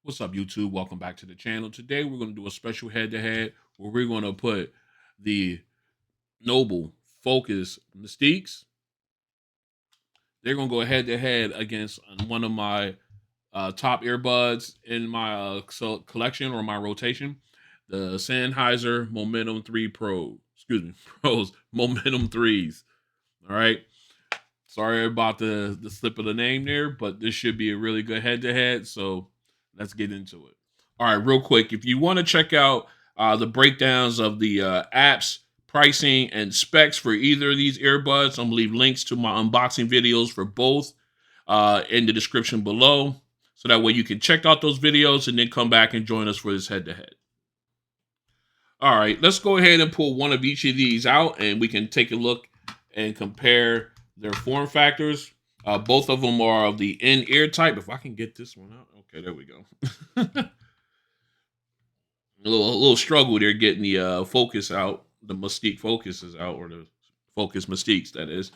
What's up, YouTube? Welcome back to the channel. Today, we're going to do a special head-to-head where we're going to put the Noble FoKus Mystiques. They're going to go head-to-head against one of my top earbuds in my collection or my rotation, the Sennheiser Momentum 3 Pro. Excuse me, Pros Momentum 3s. All right. Sorry about the slip of the name there, but this should be a really good head-to-head. So let's get into it. All right, real quick. If you want to check out the breakdowns of the apps, pricing, and specs for either of these earbuds, I'm going to leave links to my unboxing videos for both in the description below. So that way you can check out those videos and then come back and join us for this head-to-head. All right, let's go ahead and pull one of each of these out and we can take a look and compare their form factors. Both of them are of the in-ear type. If I can get this one out. Okay, there we go. a little struggle there getting the FoKus out. The Mystique FoKus is out, or the FoKus Mystiques, that is.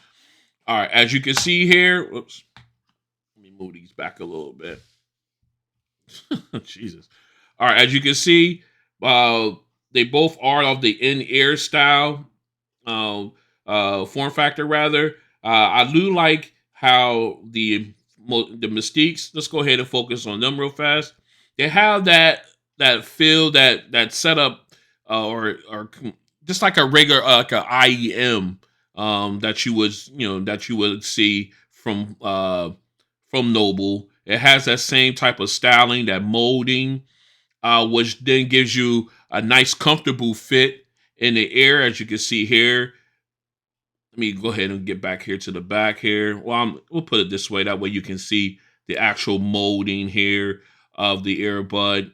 All right, as you can see here. Whoops. Let me move these back a little bit. Jesus. All right, as you can see, they both are of the in-ear style form factor, rather. I do like how the Mystiques, let's go ahead and focus on them real fast. They have that feel, that setup, or just like a regular like a IEM that you would see from Noble. It has that same type of styling, that molding, which then gives you a nice, comfortable fit in the ear, as you can see here. Let me go ahead and get back here to the back here. Well, we'll put it this way. That way you can see the actual molding here of the earbud.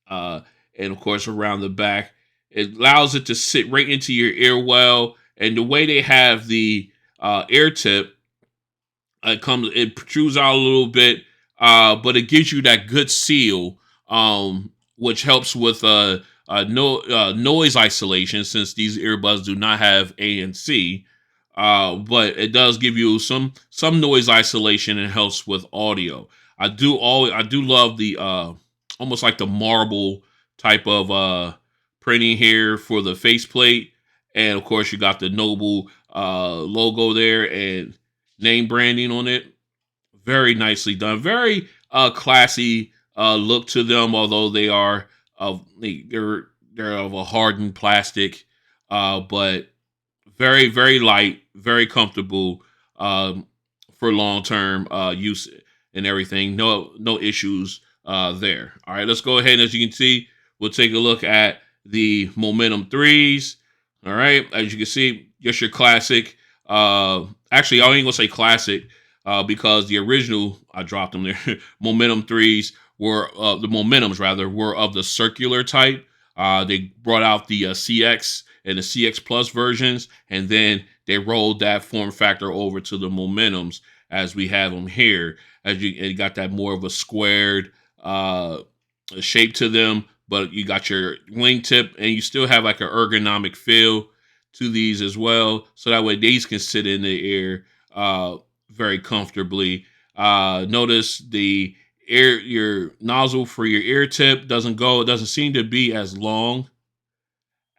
And of course, around the back, it allows it to sit right into your ear well. And the way they have the ear tip, it protrudes out a little bit, but it gives you that good seal, which helps with noise isolation, since these earbuds do not have ANC. But it does give you some noise isolation and helps with audio. I do love the almost like the marble type of printing here for the faceplate, and of course you got the Noble logo there and name branding on it. Very nicely done. Very classy look to them, although they are they're of a hardened plastic, but very light, very comfortable for long term use and everything. No issues there. All right, let's go ahead. As you can see, we'll take a look at the Momentum 3s. All right, as you can see, just your classic. Actually, I ain't gonna say classic because the original, I dropped them there. Momentum 3s were the Momentums rather were of the circular type. They brought out the CX and the CX Plus versions, and then they rolled that form factor over to the Momentums as we have them here. As you got that more of a squared shape to them, but you got your wingtip, and you still have like an ergonomic feel to these as well. So that way these can sit in the ear very comfortably. Notice your nozzle for your ear tip doesn't seem to be as long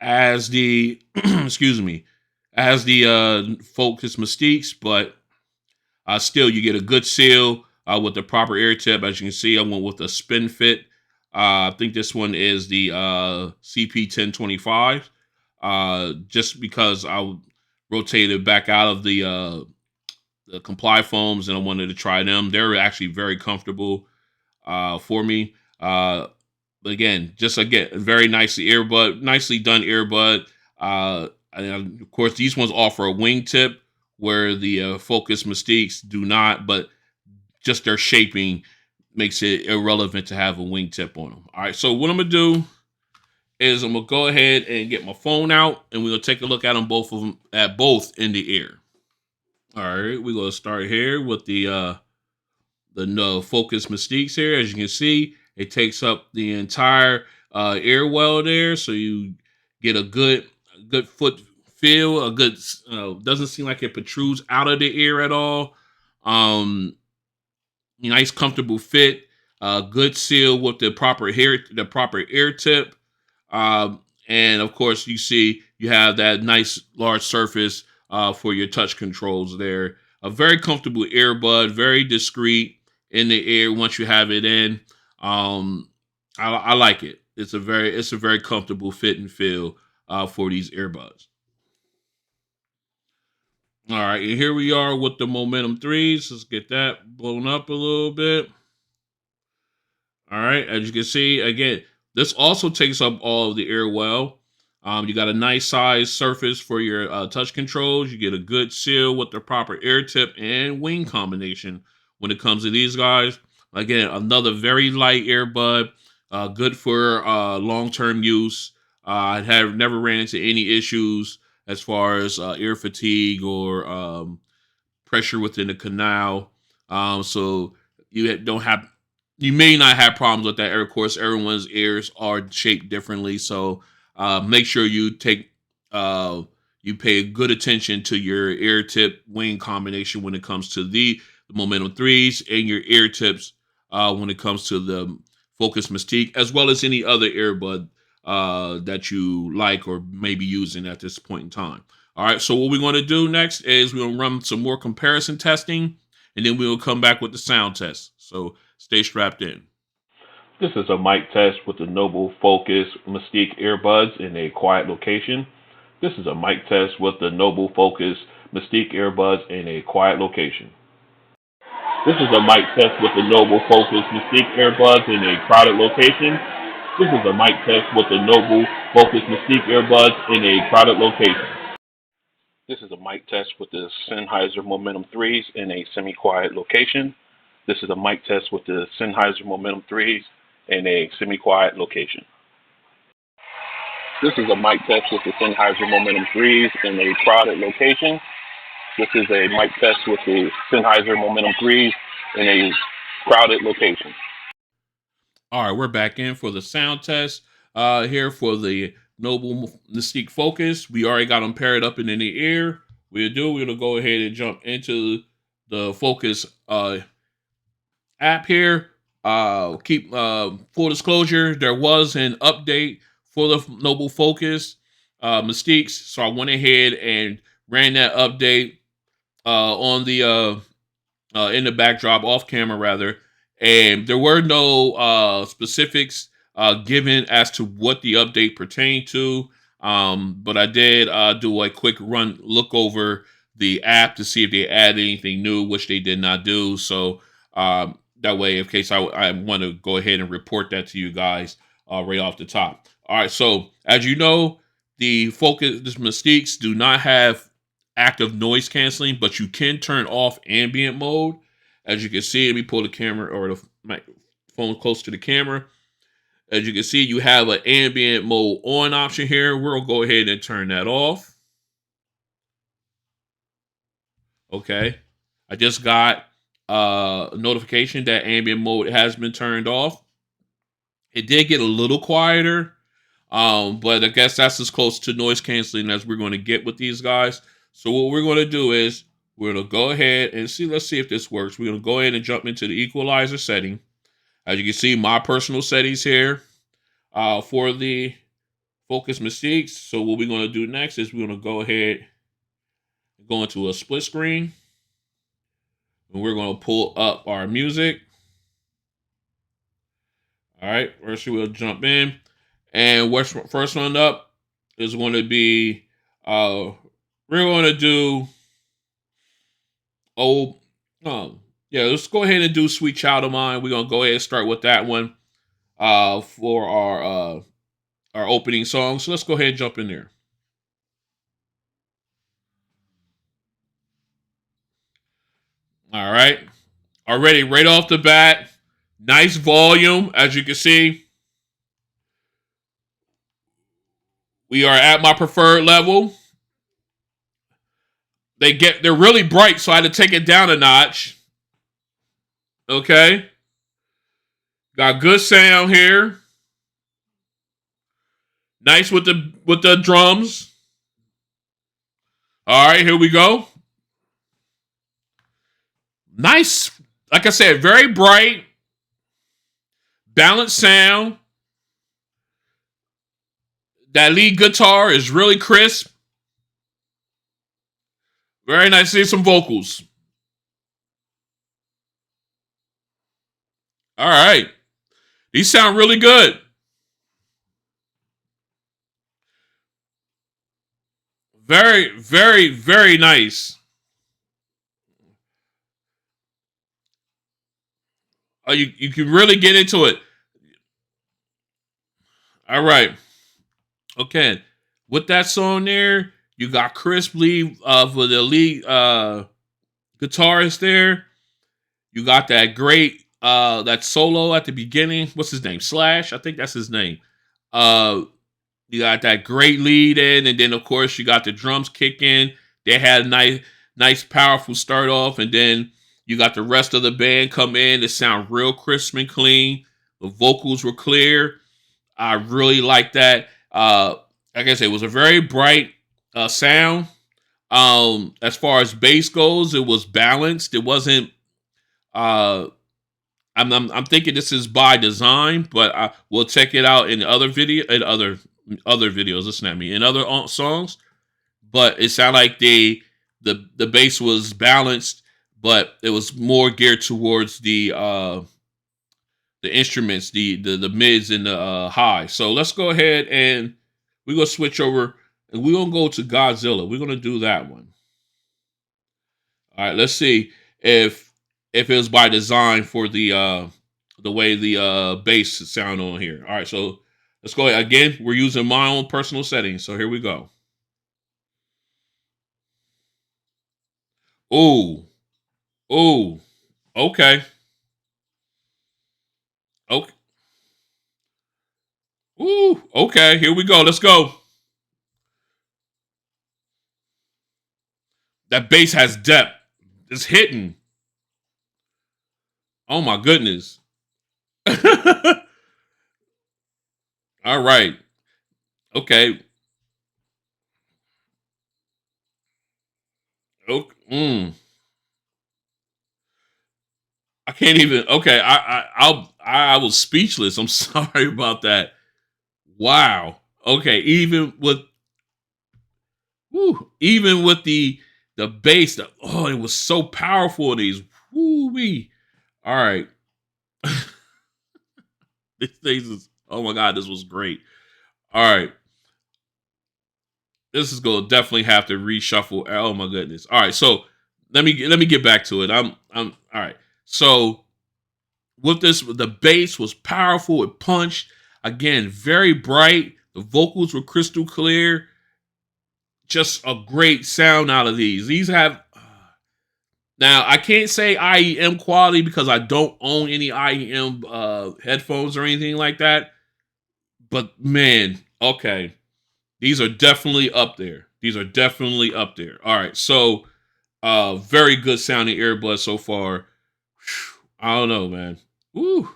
as the excuse me, as the FoKus Mystiques, but still you get a good seal with the proper ear tip. As you can see, I went with a spin fit. I think this one is the CP1025, just because I rotated back out of the Comply foams and I wanted to try them. They're actually very comfortable for me. But again, very nicely done earbud. And of course, these ones offer a wingtip where the FoKus Mystiques do not, but just their shaping makes it irrelevant to have a wingtip on them. All right, so what I'm gonna do is I'm gonna go ahead and get my phone out, and we're gonna take a look at them both in the ear. All right, we're gonna start here with the FoKus Mystiques here. As you can see, it takes up the entire ear well there, so you get a good foot feel. A good doesn't seem like it protrudes out of the ear at all. Nice comfortable fit. Good seal with the proper ear tip. And of course, you see you have that nice large surface for your touch controls there. A very comfortable earbud, very discreet in the ear once you have it in. Um, I like it. It's a very comfortable fit and feel for these earbuds. All right, and here we are with the Momentum 3s. Let's get that blown up a little bit. All right, as you can see, again, this also takes up all of the air well. You got a nice size surface for your touch controls. You get a good seal with the proper air tip and wing combination when it comes to these guys. Again, another very light earbud, good for long-term use. I have never ran into any issues as far as ear fatigue or pressure within the canal. So don't have you may not have problems with that. Of course, everyone's ears are shaped differently, so make sure uh, you pay good attention to your ear tip wing combination when it comes to the Momentum 3s and your ear tips when it comes to the FoKus Mystique, as well as any other earbud that you like or may be using at this point in time. All right, so what we're going to do next is we're going to run some more comparison testing, and then we'll come back with the sound test. So stay strapped in. This is a mic test with the Noble FoKus Mystique earbuds in a quiet location. This is a mic test with the Noble FoKus Mystique earbuds in a quiet location. This is a mic test with the Noble FoKus Mystique earbuds in a crowded location. This is a mic test with the Noble FoKus Mystique earbuds in a crowded location. This is a mic test with the Sennheiser Momentum 3s in a semi-quiet location. This is a mic test with the Sennheiser Momentum 3s in a semi-quiet location. This is a mic test with the Sennheiser Momentum 3s in a crowded location. This is a mic test with the Sennheiser Momentum 3s in a crowded location. All right, we're back in for the sound test here for the Noble Mystique FoKus. We already got them paired up and in the ear. We're going to go ahead and jump into the FoKus app here. Keep full disclosure, there was an update for the Noble FoKus Mystiques, so I went ahead and ran that update on the in the backdrop, off camera rather, and there were no specifics given as to what the update pertained to. But I did do a quick look over the app to see if they added anything new, which they did not do. So that way, in case I want to go ahead and report that to you guys right off the top. All right, so as you know, the FoKus Mystiques do not have active noise canceling, but you can turn off ambient mode. As you can see, let me pull the camera or the phone close to the camera. As you can see, you have an ambient mode on option here. We'll go ahead and turn that off. Okay. I just got a notification that ambient mode has been turned off. It did get a little quieter, but I guess that's as close to noise canceling as we're going to get with these guys. So what we're going to do is we're going to go ahead and see. Let's see if this works. We're going to go ahead and jump into the equalizer setting. As you can see, my personal settings here for the FoKus Mystiques. So what we're going to do next is we're going to go ahead and go into a split screen. And we're going to pull up our music. All right, first we'll jump in. And what's first one up is going to be, we're going to do, yeah, let's go ahead and do Sweet Child of Mine. We're going to go ahead and start with that one for our opening song. So let's go ahead and jump in there. All right. Already, right off the bat, nice volume, as you can see. We are at my preferred level. They're really bright, so I had to take it down a notch. Okay. Got good sound here. Nice with the drums. All right, here we go. Nice. Like I said, very bright. Balanced sound. That lead guitar is really crisp. Very nice. See some vocals. All right. These sound really good. Very, very, very nice. You can really get into it. All right. Okay. With that song there, you got Chris Lee for the lead guitarist there. You got that great that solo at the beginning. What's his name? Slash. I think that's his name. Uh you got that great lead in, and then of course you got the drums kick in. They had a nice, powerful start off, and then you got the rest of the band come in. It sound real crisp and clean. The vocals were clear. I really like that. Like I said, it was a very bright sound. As far as bass goes, it was balanced. It wasn't. Uh, I'm thinking this is by design, but we'll check it out in other videos. Listen at me in other songs. But it sounded like the bass was balanced, but it was more geared towards the instruments, the mids and the high. So let's go ahead and we're gonna switch over and we're gonna go to Godzilla. We're gonna do that one. All right, let's see if it was by design for the way the bass sound on here. All right, so let's go ahead. Again, we're using my own personal settings. So here we go. Oh, oh, okay. Okay. Ooh, okay. Here we go. Let's go. That bass has depth. It's hitting. Oh my goodness. All right. Okay. Okay. I can't even. Okay. I was speechless. I'm sorry about that. Wow. Okay. Even with the bass, it was so powerful. These woo wee. All right. This is. Oh my god. This was great. All right. This is gonna definitely have to reshuffle. Oh my goodness. All right, so let me get back to it. I'm all right. So with this, the bass was powerful. It punched again, very bright. The vocals were crystal clear. Just a great sound out of these. These have now I can't say IEM quality because I don't own any IEM headphones or anything like that. But man, okay. These are definitely up there. These are definitely up there. All right. So, very good sounding earbuds so far. I don't know, man. Woo.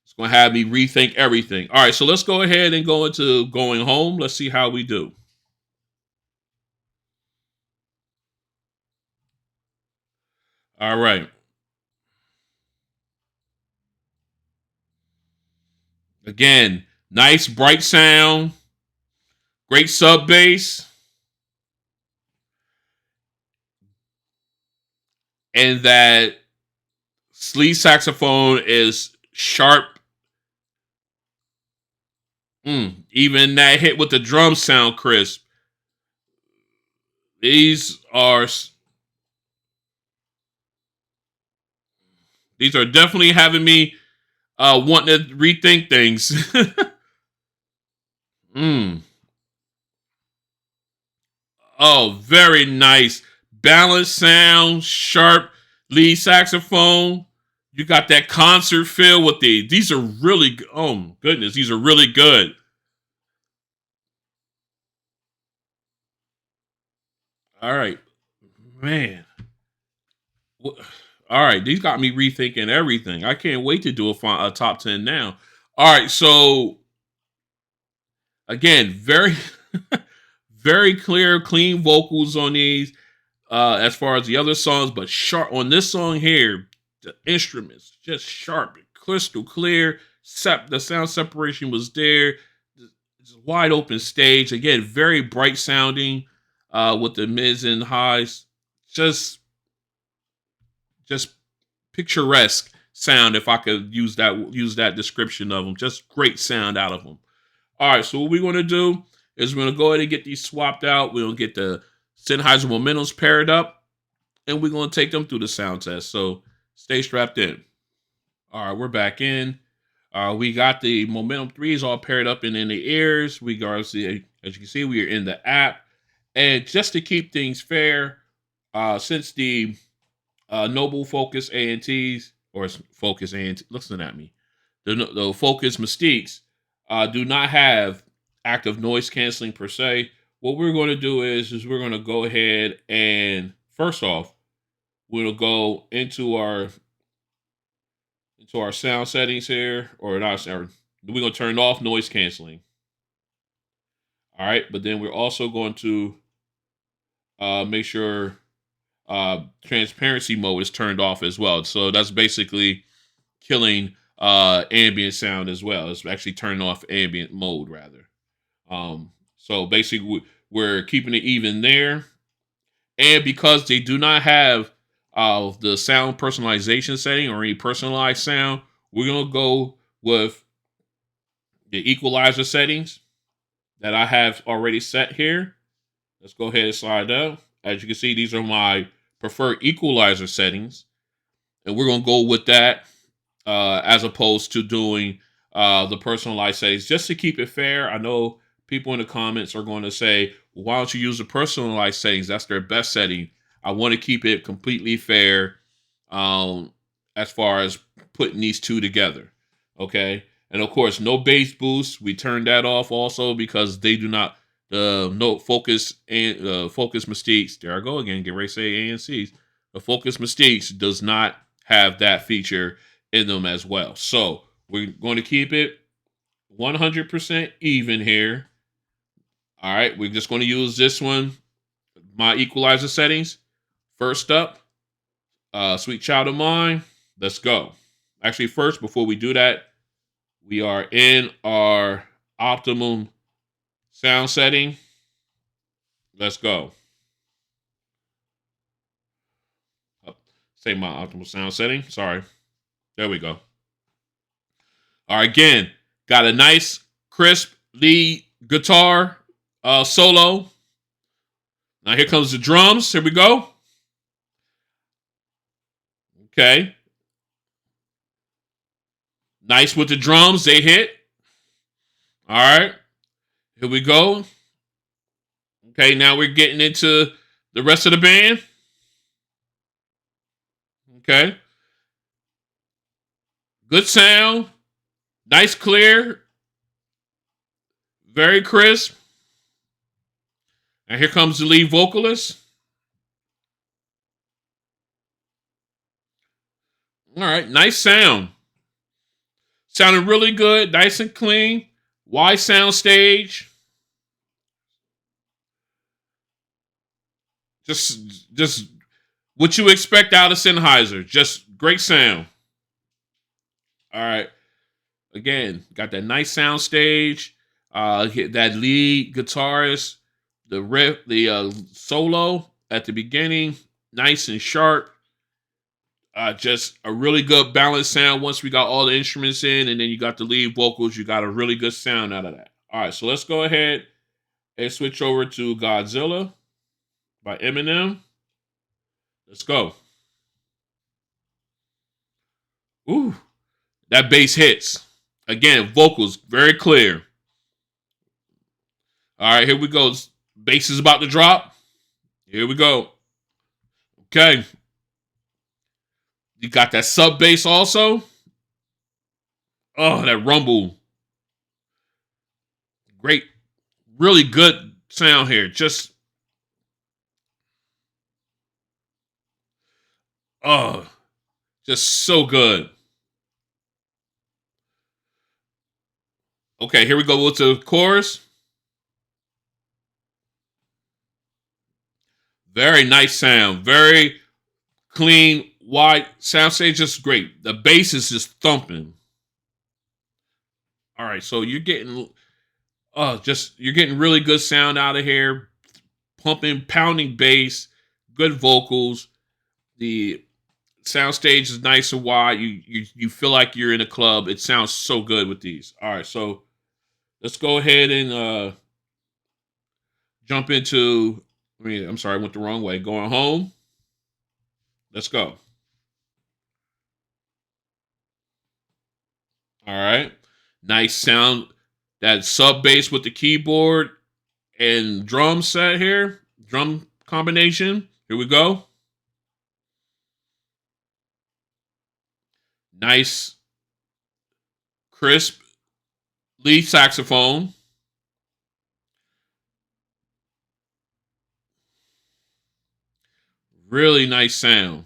It's going to have me rethink everything. All right. So, let's go ahead and go into going home. Let's see how we do. All right. Again, nice, bright sound. Great sub bass. And that lead saxophone is sharp. Even that hit with the drum sound crisp. These are definitely having me wanting to rethink things. mm. Oh, very nice. Balanced sound, sharp lead saxophone. You got that concert feel with these are really oh goodness, these are really good. All right. Man. All right, these got me rethinking everything. I can't wait to do a top 10 now. All right, so again, very very clear, clean vocals on these as far as the other songs, but sharp on this song here, the instruments just sharp, crystal clear, The sound separation was there. It's a wide open stage. Again, very bright sounding with the mids and highs. Just just picturesque sound, if I could use that description of them. Just great sound out of them. All right, so what we're going to do is we're going to go ahead and get these swapped out. We're going to get the Sennheiser Momentums paired up, and we're going to take them through the sound test. So stay strapped in. All right, we're back in. We got the Momentum 3s all paired up and in the ears. We got, as you can see, we are in the app. And just to keep things fair, since the Noble FoKus ANTs, or FoKus ANT, listen at me, the FoKus Mystiques do not have active noise canceling per se. What we're going to do is we're going to go ahead and, first off, we'll go into our sound settings here, or not, we're going to turn off noise canceling. All right, but then we're also going to make sure transparency mode is turned off as well. So that's basically killing ambient sound as well. It's actually turning off ambient mode rather. So basically we're keeping it even there. And because they do not have the sound personalization setting or any personalized sound, we're going to go with the equalizer settings that I have already set here. Let's go ahead and slide up. As you can see, these are my preferred equalizer settings. And we're going to go with that as opposed to doing the personalized settings. Just to keep it fair, I know people in the comments are going to say, well, why don't you use the personalized settings? That's their best setting. I want to keep it completely fair as far as putting these two together. Okay. And of course, no bass boost. We turned that off also because they do not, no FoKus and FoKus Mystiques. There I go again. Get ready to say ANCs. The FoKus Mystiques does not have that feature in them as well. So we're going to keep it 100% even here. All right, we're just going to use this one, my equalizer settings. First up, Sweet Child of Mine. Let's go. Actually, first, before we do that, we are in our optimum sound setting. Let's go. Say my optimal sound setting. Sorry. There we go. All right, again, got a nice, crisp lead guitar solo. Now here comes the drums. Here we go. Okay. Nice with the drums. They hit. All right. Here we go. Okay, now we're getting into the rest of the band. Okay. Good sound. Nice, clear. Very crisp. And here comes the lead vocalist. All right, nice sound. Sounded really good, nice and clean. Wide sound stage. Just what you expect out of Sennheiser. Just great sound. All right. Again, got that nice sound stage. That lead guitarist, the riff, the solo at the beginning, nice and sharp. Just a really good balanced sound once we got all the instruments in, and then you got the lead vocals. You got a really good sound out of that. All right, so let's go ahead and switch over to Godzilla by Eminem. Let's go. Ooh, that bass hits. Again, vocals very clear. All right, here we go. Bass is about to drop. Here we go. Okay. You got that sub bass also. Oh, that rumble. Great. Really good sound here. Just so good. Okay, here we go with the chorus. Very nice sound. Very clean, wide sound stage. Just great. The bass is just thumping. All right, so you're getting you're getting really good sound out of here, pumping, pounding bass, good vocals. The soundstage is nice and wide. You feel like you're in a club. It sounds so good with these. All right, so let's go ahead and jump into. I'm sorry, I went the wrong way. Going home. Let's go. All right, nice sound. That sub bass with the keyboard and drum set here. Drum combination. Here we go. Nice, crisp lead saxophone. Really nice sound.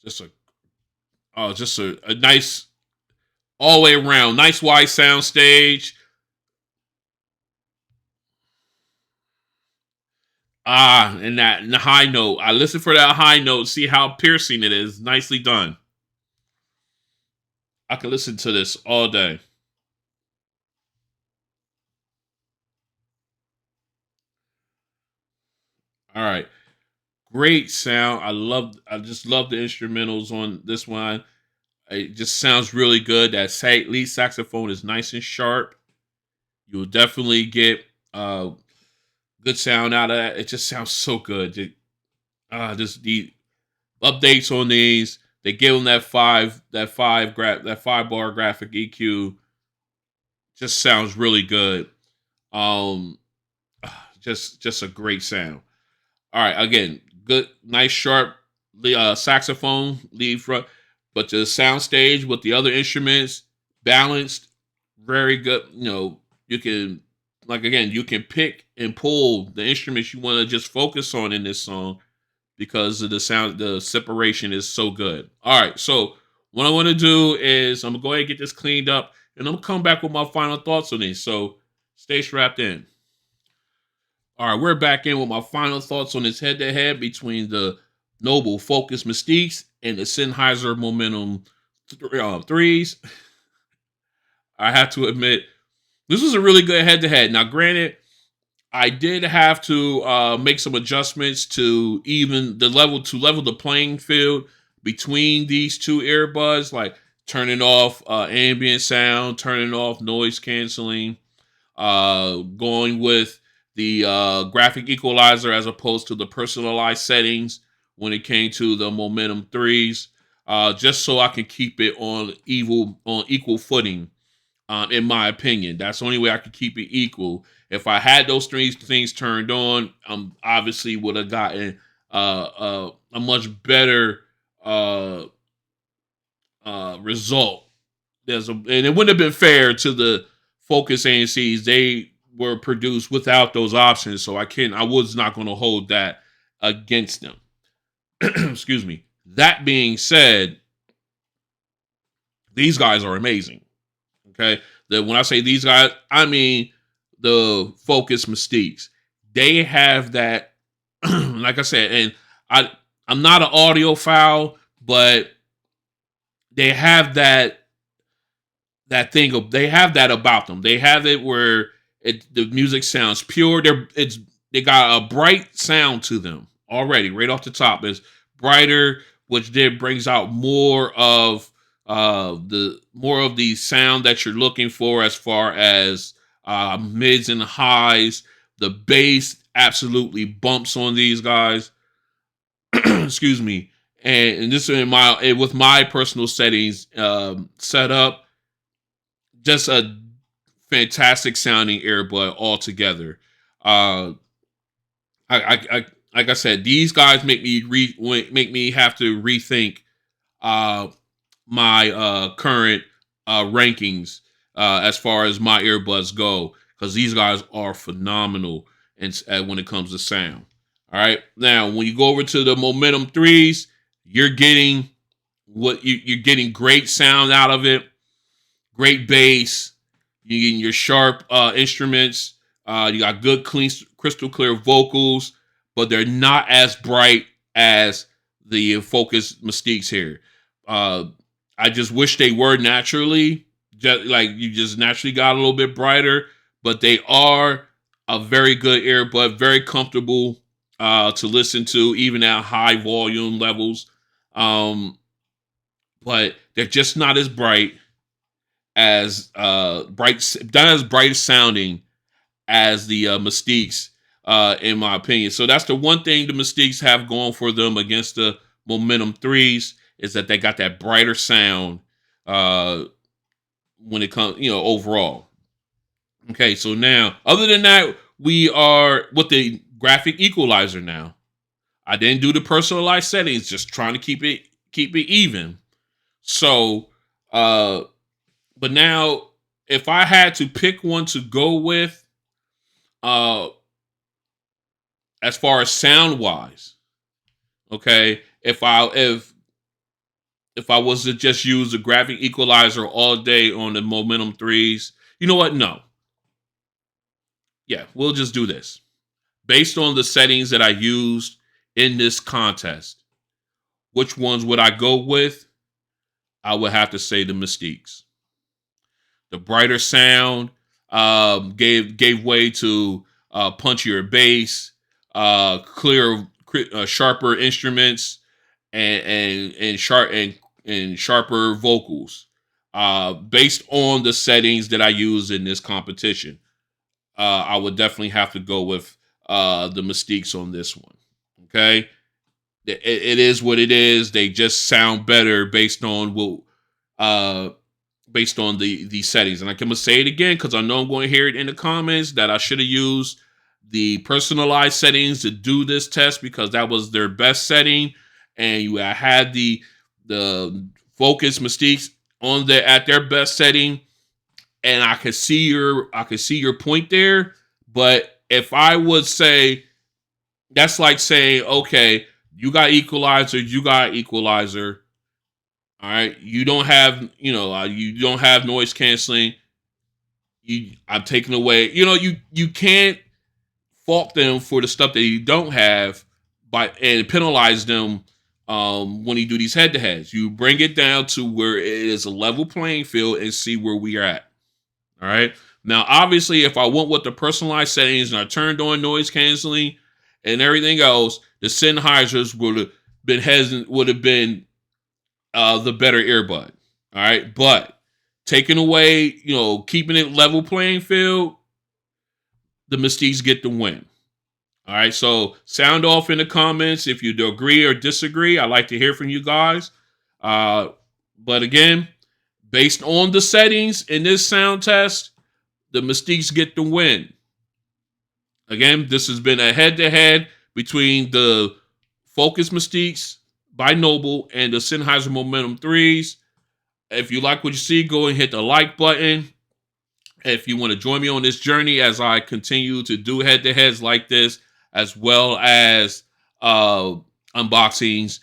Just a just a nice all the way around, nice wide sound stage. And that and the high note. I listen for that high note, see how piercing it is. Nicely done. I could listen to this all day. All right. Great sound. I just love the instrumentals on this one. It just sounds really good. That lead saxophone is nice and sharp. You'll definitely get good sound out of that. It just sounds so good. Just the updates on these. They give them that 5 bar graphic EQ. Just sounds really good. Um, just a great sound. All right, again, good, nice, sharp saxophone lead front, but the sound stage with the other instruments balanced, very good. You can you can pick and pull the instruments you want to just focus on in this song because of the sound. The separation is so good. All right, so what I want to do is I'm gonna go ahead and get this cleaned up, and I'm gonna come back with my final thoughts on these. So stay strapped in. All right, we're back in with my final thoughts on this head-to-head between the Noble FoKus Mystiques and the Sennheiser Momentum threes. I have to admit, this was a really good head-to-head. Now, granted, I did have to make some adjustments to even the level to level the playing field between these two earbuds, like turning off ambient sound, turning off noise canceling, going with the graphic equalizer as opposed to the personalized settings when it came to the Momentum threes, just so I can keep it on equal footing. In my opinion, that's the only way I could keep it equal. If I had those three things turned on, obviously would have gotten a much better uh, result. And it wouldn't have been fair to the FoKus ANCs. They were produced without those options, so I was not going to hold that against them. Excuse me. That being said, these guys are amazing. Okay, when I say these guys, I mean the FoKus Mystiques. They have that, like I said, and I'm not an audiophile, but they have that thing of they have that about them. They have it where the music sounds pure. They got a bright sound to them already right off the top. It's brighter, which then brings out more of the sound that you're looking for as far as mids and highs. The bass absolutely bumps on these guys. Excuse me. And this with my personal settings set up, just a fantastic sounding earbud altogether. I like I said, these guys make me have to rethink uh, my current rankings as far as my earbuds go, because these guys are phenomenal when it comes to sound. All right, now when you go over to the Momentum threes, you're getting you're getting great sound out of it, great bass. You're getting your sharp instruments. You got good, clean, crystal clear vocals, but they're not as bright as the FoKus Mystiques here. Uh, I just wish they were naturally, just like you just naturally got a little bit brighter, but they are a very good earbud, very comfortable to listen to, even at high volume levels. But they're just not as bright not as bright sounding as the Mystiques, in my opinion. So that's the one thing the Mystiques have going for them against the Momentum 3s, is that they got that brighter sound uh, when it comes, overall. Okay, so now, other than that, we are with the graphic equalizer now. I didn't do the personalized settings, just trying to keep it even. So, uh, but now, if I had to pick one to go with, uh, as far as sound wise, okay, if I was to just use the graphic equalizer all day on the Momentum 3s, you know what? No. Yeah, we'll just do this. Based on the settings that I used in this contest, which ones would I go with? I would have to say the Mystiques. The brighter sound gave way to punchier bass, sharper instruments, and sharper vocals. Based on the settings that I use in this competition, I would definitely have to go with the Mystiques on this one. Okay, it is what it is. They just sound better based on the settings. And I'm gonna say it again because I know I'm going to hear it in the comments that I should have used the personalized settings to do this test because that was their best setting, and I had the FoKus Mystiques on at their best setting, and I could see your point there. But if I would say, that's like saying, okay, you got equalizer. All right, you don't have noise canceling. I'm taking away. You can't fault them for the stuff that you don't have and penalize them when you do these head to heads. You bring it down to where it is a level playing field and see where we are at. All right. Now, obviously, if I went with the personalized settings and I turned on noise canceling and everything else, the Sennheisers would have been the better earbud. All right. But taking away, keeping it level playing field, the Mystiques get the win. All right. So sound off in the comments if you agree or disagree. I'd like to hear from you guys. But again, based on the settings in this sound test, the Mystiques get the win. Again, this has been a head-to-head between the FoKus Mystiques by Noble and the Sennheiser Momentum 3s. If you like what you see, go and hit the like button. If you want to join me on this journey as I continue to do head-to-heads like this, as well as unboxings,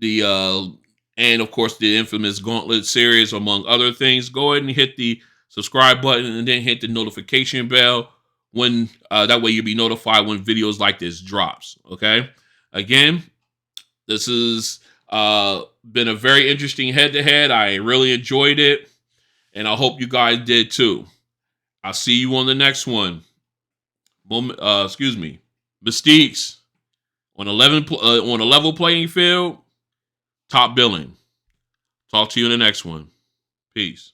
and of course the infamous Gauntlet series, among other things, go ahead and hit the subscribe button and then hit the notification bell when that way you'll be notified when videos like this drops. Okay, again, this has been a very interesting head-to-head. I really enjoyed it, and I hope you guys did too. I'll see you on the next one. Mystiques on on a level playing field, top billing. Talk to you in the next one. Peace.